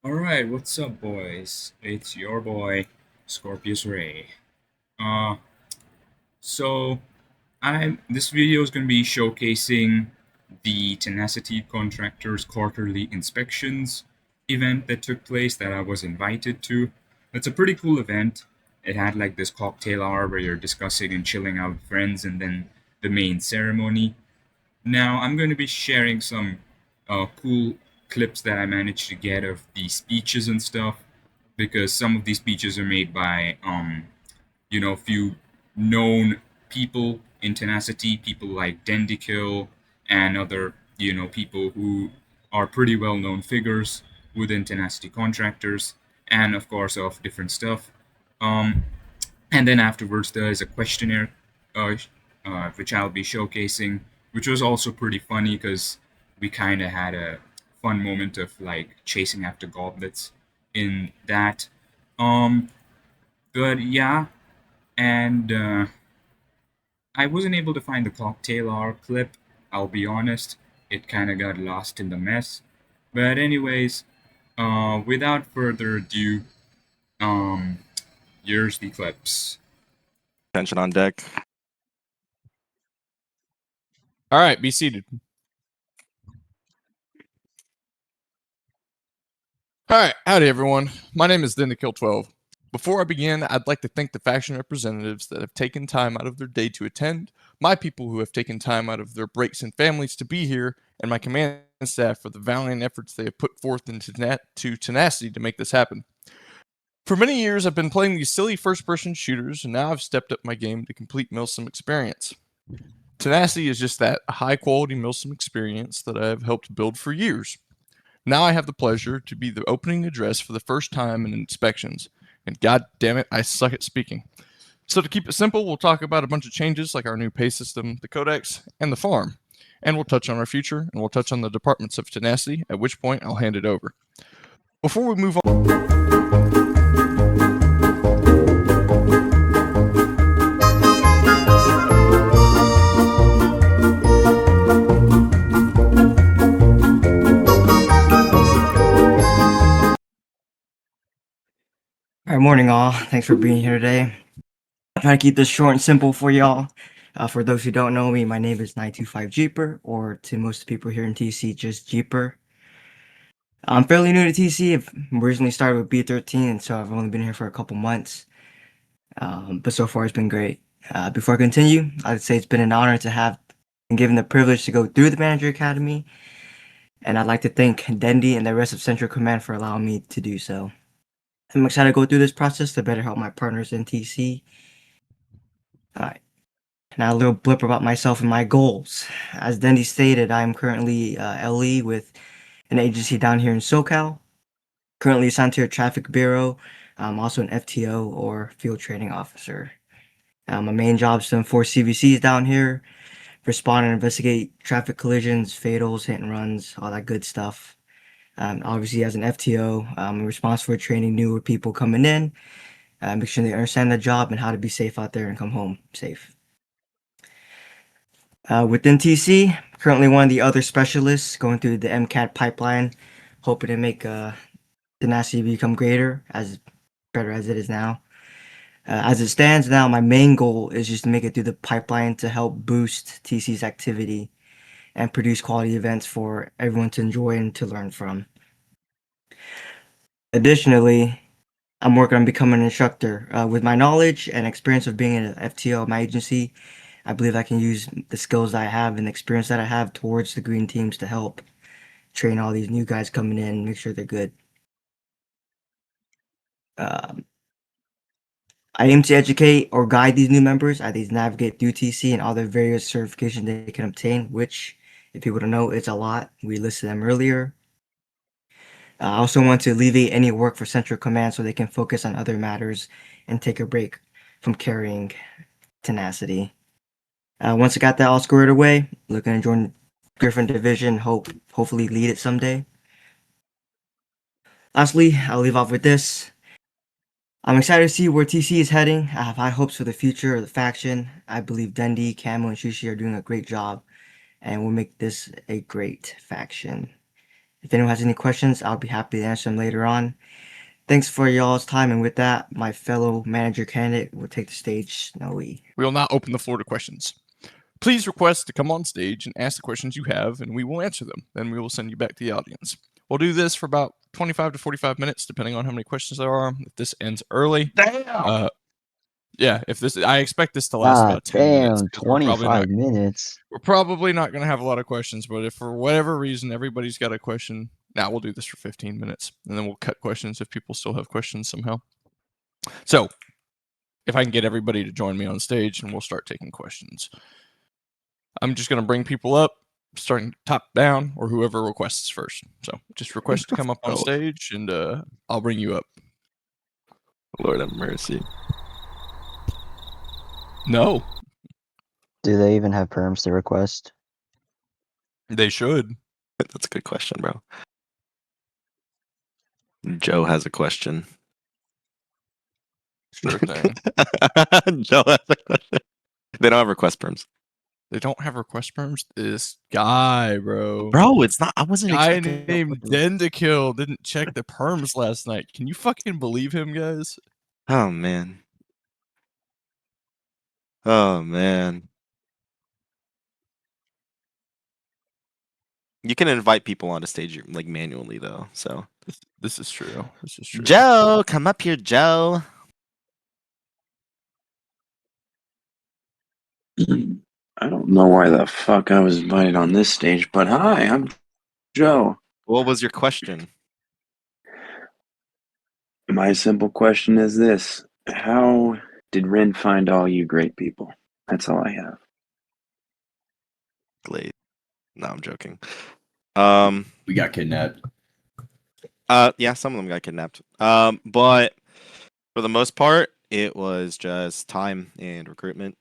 Alright, what's up, boys? It's your boy, Scorpius Ray. Uh, so this video is going to be showcasing the Tenacity Contractors quarterly inspections event that took place that I was invited to. It's a pretty cool event. It had like this cocktail hour where you're discussing and chilling out with friends, and then the main ceremony. Now, I'm going to be sharing some cool clips that I managed to get of the speeches and stuff, because some of these speeches are made by, a few known people in Tenacity, people like Dendikill and other, people who are pretty well known figures within Tenacity Contractors, and of course, of different stuff. Um, and then afterwards, there is a questionnaire, uh, which I'll be showcasing, which was also pretty funny because we kind of had a fun moment of like chasing after goblets in that. Um, but yeah, and I wasn't able to find the cocktail hour clip. I'll be honest, it kind of got lost in the mess. But anyways, without further ado, um, here's the clips. Attention on deck. All right, be seated. All right, howdy everyone. My name is Dendikill12. Before I begin, I'd like to thank the faction representatives that have taken time out of their day to attend, my people who have taken time out of their breaks and families to be here, and my command staff for the valiant efforts they have put forth into tenacity to make this happen. For many years, I've been playing these silly first-person shooters, and now I've stepped up my game to complete Milsim experience. Tenacity is just that, a high-quality Milsim experience that I have helped build for years. Now I have the pleasure to be the opening address for the first time in inspections, and god damn it, I suck at speaking. So to keep it simple, we'll talk about a bunch of changes like our new pay system, the codex, and the farm. And we'll touch on our future, and we'll touch on the departments of Tenacity, at which point I'll hand it over. Before we move on... All right, morning all. Thanks for being here today. I'm trying to keep this short and simple for y'all. For those who don't know me, my name is 925 Jeeper, or to most people here in TC, just Jeeper. I'm fairly new to TC. I've originally started with B13, and so I've only been here for a couple months. But so far it's been great. Before I continue, I'd say it's been an honor to have been given the privilege to go through the Manager Academy, and I'd like to thank Dendi and the rest of Central Command for allowing me to do so. I'm excited to go through this process to better help my partners in TC. Alright, now a little blip about myself and my goals. As Dendi stated, I am currently LE with an agency down here in SoCal. Currently assigned to a traffic bureau. I'm also an FTO or field training officer. My main job is to enforce CVCs down here, respond and investigate traffic collisions, fatals, hit and runs, all that good stuff. Obviously, as an FTO, I'm responsible for training newer people coming in, make sure they understand the job and how to be safe out there and come home safe. Within TC, currently one of the other specialists going through the MCAT pipeline, hoping to make Tenacity become better as it is now. As it stands now, my main goal is just to make it through the pipeline to help boost TC's activity and produce quality events for everyone to enjoy and to learn from. Additionally, I'm working on becoming an instructor. With my knowledge and experience of being an FTO at my agency, I believe I can use the skills that I have and the experience that I have towards the green teams to help train all these new guys coming in and make sure they're good. I aim to educate or guide these new members as they navigate through TC and all the various certifications they can obtain, which, if people don't know, it's a lot. We listed them earlier. I also want to alleviate any work for Central Command so they can focus on other matters and take a break from carrying Tenacity. Once I got that all squared away, looking to join different division, hopefully lead it someday. Lastly, I'll leave off with this. I'm excited to see where TC is heading. I have high hopes for the future of the faction. I believe Dendi, Camo, and Shushi are doing a great job, and will make this a great faction. If anyone has any questions, I'll be happy to answer them later on. Thanks for y'all's time, and with that, my fellow manager candidate will take the stage. Snowy. We will now open the floor to questions. Please request to come on stage and ask the questions you have, and we will answer them. Then we will send you back to the audience. We'll do this for about 25 to 45 minutes, depending on how many questions there are. If this ends early, yeah, I expect this to last about 10 minutes. Damn, 'Cause25 minutes. we're probably not going to have a lot of questions, but if for whatever reason everybody's got a question, now we'll do this for 15 minutes, and then we'll cut questions if people still have questions somehow. So, if I can get everybody to join me on stage, and we'll start taking questions. I'm just going to bring people up, starting top down, or whoever requests first. So, just request to come up on stage, and I'll bring you up. Lord have mercy. No, Do they even have perms to request? they should. That's a good question, bro. Joe has a question. Sure thing. Joe has a question. They don't have request perms. They don't have request perms. This guy, bro. Bro, it's not. I wasn't Guy expecting. named Dendakill didn't check the perms last night. Can you fucking believe him, guys? Oh man. Oh man. You can invite people onto stage like manually though. So This is true. This is true. Joe, come up here, Joe. I don't know why the fuck I was invited on this stage, but hi, I'm Joe. What was your question? My simple question is this: how did Rin find all you great people? That's all I have. Glade. No, I'm joking. We got kidnapped. Yeah, some of them got kidnapped. But for the most part, it was just time and recruitment.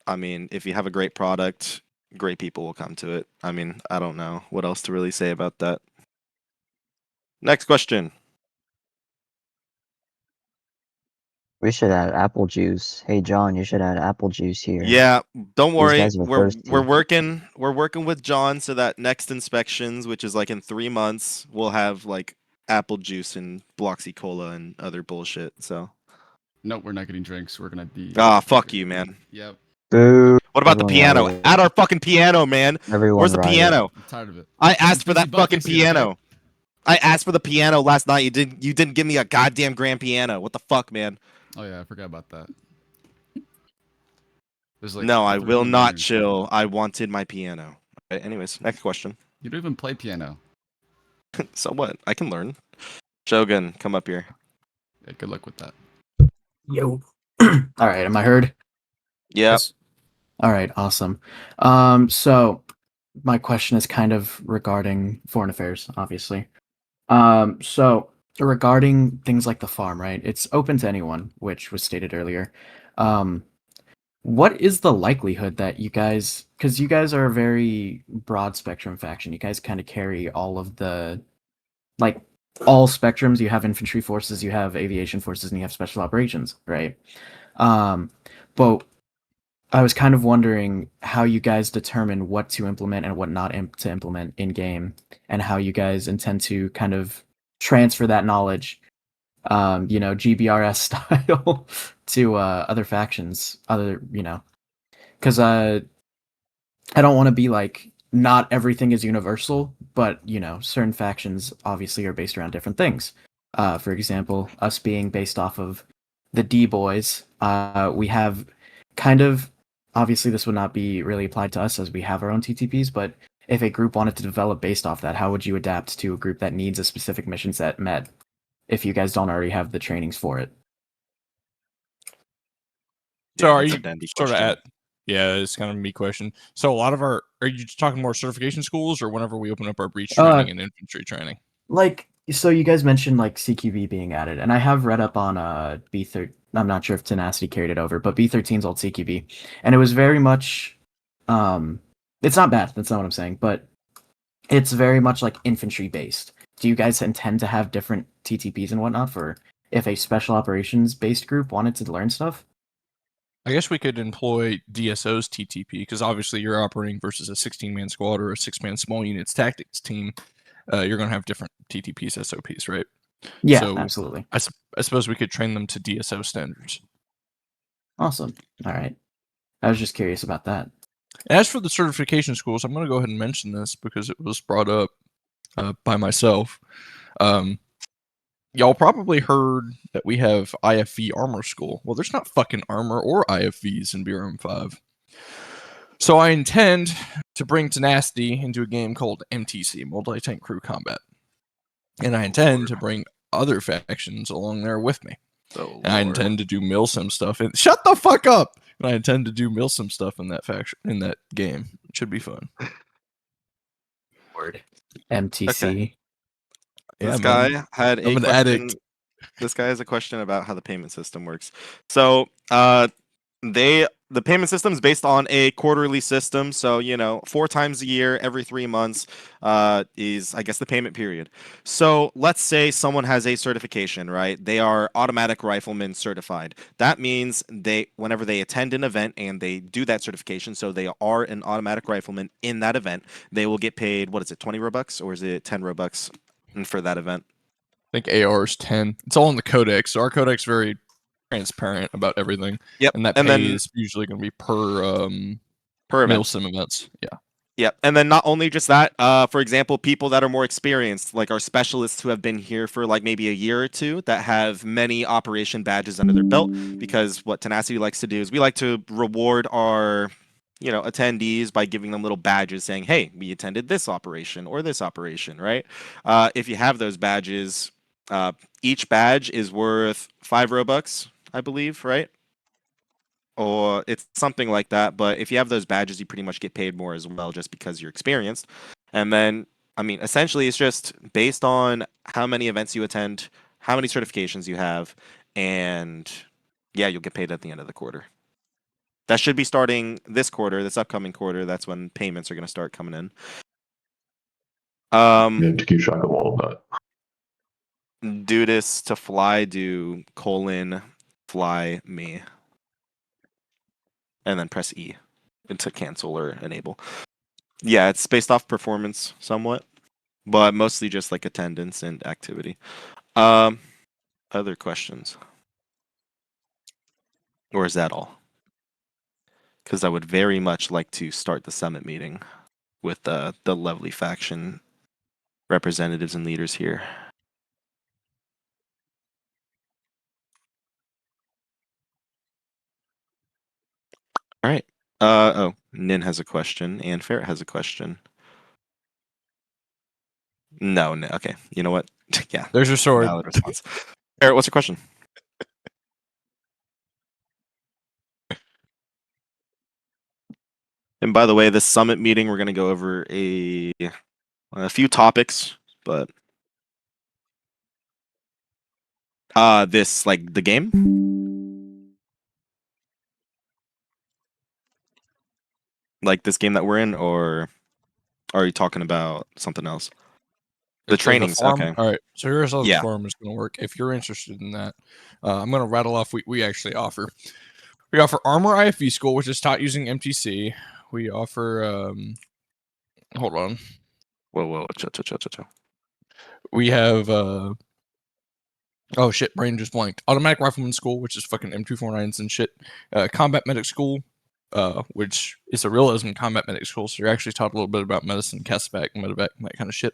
I mean, if you have a great product, great people will come to it. I mean, I don't know what else to really say about that. Next question. We should add apple juice. Hey, John, you should add apple juice here. Yeah, don't These worry. guys are We're thirsty. working with John so that next inspections, which is like in 3 months, we'll have like apple juice and Bloxy Cola and other bullshit. So Nope, we're not getting drinks. We're gonna be. fuck you, man. Yep. Boo. What about the Everyone piano? riot. Add our fucking piano, man. Everyone Where's the riot. piano? I'm tired of it. I asked for busy that fucking butt fixing it, okay? piano. I asked for the piano last night. You didn't give me a goddamn grand piano. What the fuck, man? Oh yeah, I forgot about that. There's like No, I 3 will not menus. chill. I wanted my piano. Okay, anyways, next question. You don't even play piano. So what? I can learn. Shogun, come up here. Yeah, good luck with that. Yo. All right, am I heard? Yep. Yes. All right, awesome. So my question is kind of regarding foreign affairs, obviously. So regarding things like the farm, right? It's open to anyone, which was stated earlier. What is the likelihood that you guys, because you guys are a very broad spectrum faction, you guys kind of carry all of the, like, all spectrums. You have infantry forces, you have aviation forces, and you have special operations, right? But I was kind of wondering how you guys determine what to implement and what not to implement in game, and how you guys intend to kind of transfer that knowledge, GBRS style, to other factions, because I don't want to be like, not everything is universal, but certain factions obviously are based around different things. For example, us being based off of the D boys, we have kind of, obviously this would not be really applied to us as we have our own TTPs, but if a group wanted to develop based off that, how would you adapt to a group that needs a specific mission set met if you guys don't already have the trainings for it? So are that's a you dandy sort of question. at? Yeah, it's kind of a me question. So a lot of are you just talking more certification schools, or whenever we open up our breach training and infantry training? Like, so you guys mentioned like CQB being added, and I have read up on B13. I'm not sure if Tenacity carried it over, but B13's old CQB, and it was very much, it's not bad. That's not what I'm saying, but it's very much like infantry based. Do you guys intend to have different TTPs and whatnot for if a special operations based group wanted to learn stuff? I guess we could employ DSO's TTP because obviously you're operating versus a 16-man squad or a 6-man small units tactics team. you're going to have different TTPs, SOPs, right? Yeah, So absolutely. I suppose we could train them to DSO standards. Awesome. All right. I was just curious about that. As for the certification schools, I'm going to go ahead and mention this because it was brought up by myself. Y'all probably heard that we have IFV Armor School. Well, there's not fucking armor or IFVs in BRM5. So I intend to bring Tenacity into a game called MTC, Multi-Tank Crew Combat. And I intend to bring other factions along there with me. Oh, And I intend to do milsim stuff. And shut the fuck up! And I intend to do milsim stuff in that faction in that game. It should be fun. Word. MTC. Yeah, This man. guy had a I'm an question. addict. This guy has a question about how the payment system works. So, the payment system is based on a quarterly system. So, 4 times a year, every 3 months, is, I guess, the payment period. So, let's say someone has a certification, right? They are automatic rifleman certified. That means whenever they attend an event and they do that certification, so they are an automatic rifleman in that event, they will get paid, what is it, 20 Robux or is it 10 Robux for that event? I think AR is 10. It's all in the codex. So our codex is very transparent about everything. Yep. And that pay is usually going to be per event. milsim events. Yeah. Yeah, and then not only just that, for example, people that are more experienced, like our specialists who have been here for like maybe a year or two, that have many operation badges under their belt, because what Tenacity likes to do is we like to reward our, attendees by giving them little badges saying, hey, we attended this operation or this operation, right? If you have those badges, each badge is worth 5 Robux, I believe, right? Or it's something like that. But if you have those badges, you pretty much get paid more as well, just because you're experienced. And then, I mean, essentially, it's just based on how many events you attend, how many certifications you have, and yeah, you'll get paid at the end of the quarter. That should be starting this quarter, this upcoming quarter. That's when payments are going to start coming in. You have to keep track of all of that. Do this to fly, do : fly me. And then press E to cancel or enable. Yeah, it's based off performance somewhat, but mostly just like attendance and activity. Other questions? Or is that all? Because I would very much like to start the summit meeting with the lovely faction representatives and leaders here. All right. Nin has a question and Ferret has a question. No. Okay. You know what? Yeah. There's your sword. Valid response. Ferret, what's your question? And by the way, this summit meeting, we're going to go over a few topics, but this, like, the game? Like this game that we're in, or are you talking about something else? The trainings, okay. All right, so here's how the Yeah. farm is going to work. If you're interested in that, I'm going to rattle off we actually offer. We offer Armor IFV School, which is taught using MTC. We offer, hold on. Whoa, chill. We have, oh shit, brain just blanked. Automatic Rifleman School, which is fucking M249s and shit. Combat Medic School, which is a realism combat medic school, so you're actually taught a little bit about medicine, Casabac, Medevac, and that kind of shit.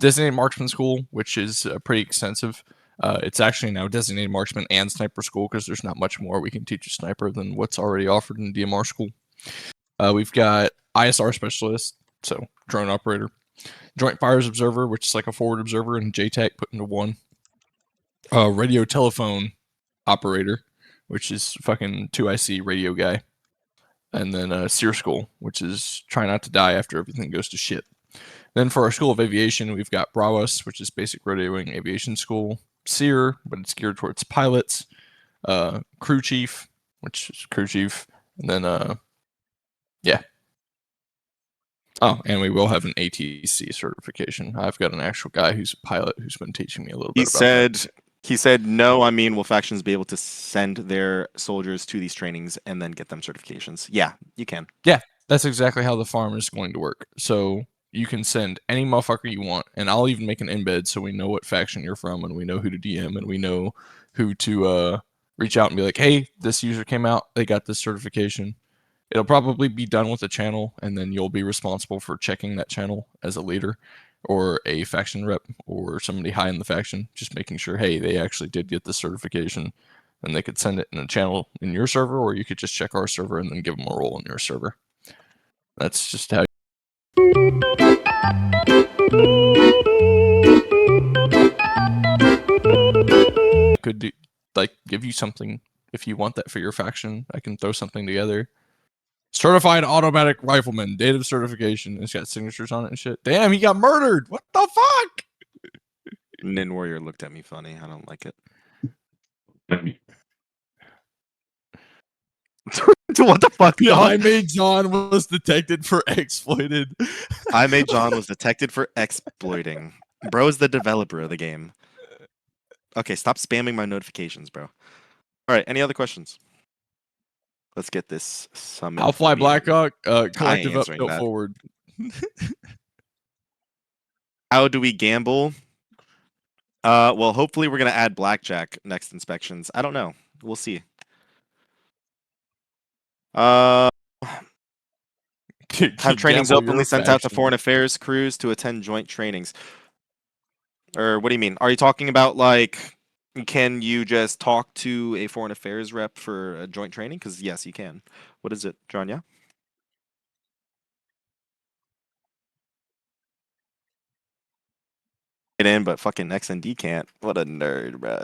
Designated Marksman School, which is pretty extensive. It's actually now Designated Marksman and Sniper School, because there's not much more we can teach a sniper than what's already offered in DMR School. We've got ISR Specialist, so Drone Operator. Joint Fires Observer, which is like a forward observer, and JTAC put into one. Radio Telephone Operator, which is fucking 2IC radio guy. And then SEER School, which is try not to die after everything goes to shit. Then for our School of Aviation, we've got Bravos, which is basic radioing aviation school. SEER, but it's geared towards pilots. Crew Chief, which is crew chief. And then, yeah. Oh, and we will have an ATC certification. I've got an actual guy who's a pilot who's been teaching me a little bit about that. He said, no, I mean, will factions be able to send their soldiers to these trainings and then get them certifications? Yeah, you can. Yeah, that's exactly how the farm is going to work. So you can send any motherfucker you want, and I'll even make an embed so we know what faction you're from, and we know who to DM, and we know who to reach out and be like, hey, this user came out, they got this certification. It'll probably be done with the channel, and then you'll be responsible for checking that channel as a leader or a faction rep or somebody high in the faction, just making sure, hey, they actually did get the certification, and they could send it in a channel in your server, or you could just check our server and then give them a role in your server. That's just how could do, like, give you something if you want that for your faction. I can throw something together. Certified automatic rifleman, date of certification. It's got signatures on it and shit. Damn, he got murdered. What the fuck? Nin Warrior looked at me funny. I don't like it. What the fuck? Yeah, dog? I made John was detected for exploited. I made John was detected for exploiting. Bro is the developer of the game. Okay, stop spamming my notifications, bro. All right, any other questions? Let's get this summit. I'll fly VM. Blackhawk. I ain't Collective up, answering built that. forward. How do we gamble? Well, hopefully we're gonna add blackjack next inspections. I don't know. We'll see. Have trainings Gamble your openly sent out to faction. foreign affairs crews to attend joint trainings. Or what do you mean? Are you talking about like, can you just talk to a foreign affairs rep for a joint training? Because yes, you can. What is it, John? Yeah. Get in, but fucking XND can't. What a nerd, bro.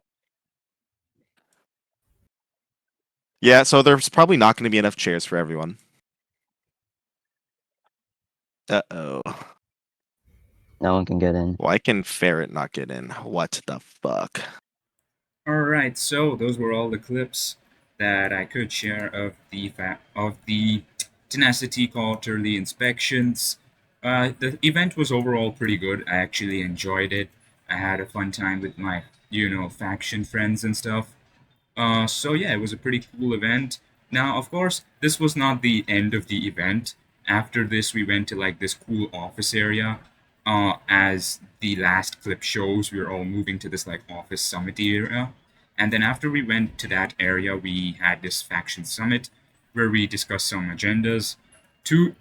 Yeah, so there's probably not going to be enough chairs for everyone. Uh-oh. No one can get in. Why can Ferret not get in? What the fuck? Alright, so those were all the clips that I could share of the Tenacity quarterly inspections. The event was overall pretty good. I actually enjoyed it. I had a fun time with my, faction friends and stuff. So yeah, it was a pretty cool event. Now, of course, this was not the end of the event. After this, we went to like this cool office area. As the last clip shows, we were all moving to this like office summit area. And then after we went to that area, we had this faction summit where we discussed some agendas to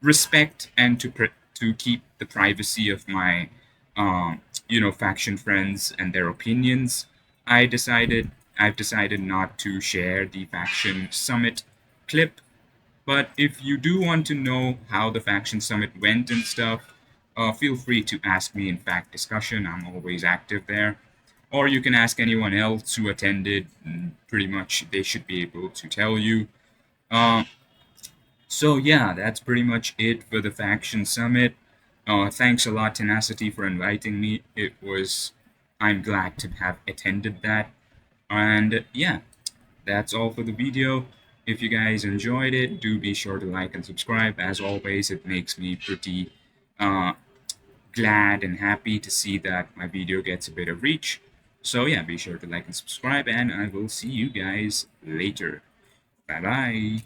respect and to keep the privacy of my faction friends and their opinions. I've decided not to share the faction summit clip, but if you do want to know how the faction summit went and stuff, feel free to ask me in fact discussion. I'm always active there. Or you can ask anyone else who attended. Pretty much they should be able to tell you. So yeah, that's pretty much it for the faction summit. Thanks a lot, Tenacity, for inviting me. I'm glad to have attended that. And yeah, that's all for the video. If you guys enjoyed it, do be sure to like and subscribe. As always, it makes me pretty glad and happy to see that my video gets a bit of reach. So yeah, be sure to like and subscribe, and I will see you guys later. Bye bye.